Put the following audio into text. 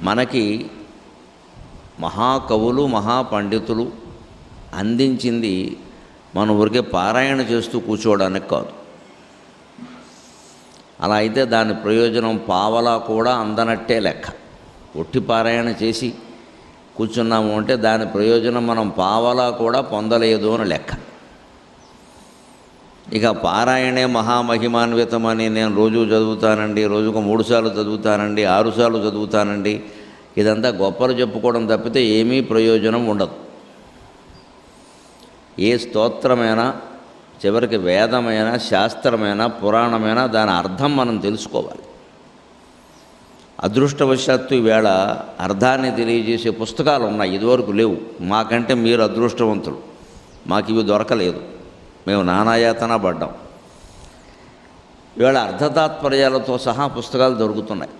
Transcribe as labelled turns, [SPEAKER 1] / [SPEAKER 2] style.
[SPEAKER 1] మనకి మహాకవులు మహాపండితులు అందించింది మన ఊరికే పారాయణ చేస్తూ కూర్చోవడానికి కాదు. అలా అయితే దాని ప్రయోజనం పావలా కూడా అందనట్టే లెక్క. ఒట్టి పారాయణ చేసి కూర్చున్నాము అంటే దాని ప్రయోజనం మనం పావలా కూడా పొందలేదు అని లెక్క. ఇక పారాయణే మహామహిమాన్వితమని నేను రోజు చదువుతానండి, రోజుకు 3 సార్లు చదువుతానండి, 6 సార్లు చదువుతానండి, ఇదంతా గొప్పలు చెప్పుకోవడం తప్పితే ఏమీ ప్రయోజనం ఉండదు. ఏ స్తోత్రమైనా చివరికి వేదమైనా శాస్త్రమైనా పురాణమైనా దాని అర్థం మనం తెలుసుకోవాలి. అదృష్టవశాత్తు ఈవేళ అర్థాన్ని తెలియజేసే పుస్తకాలు ఉన్నాయి, ఇదివరకు లేవు. మాకంటే మీరు అదృష్టవంతులు, మాకు ఇవి దొరకలేదు, మేము నానాయాతన పడ్డాం. ఈవేళ అర్ధతాత్పర్యాలతో సహా పుస్తకాలు దొరుకుతున్నాయి.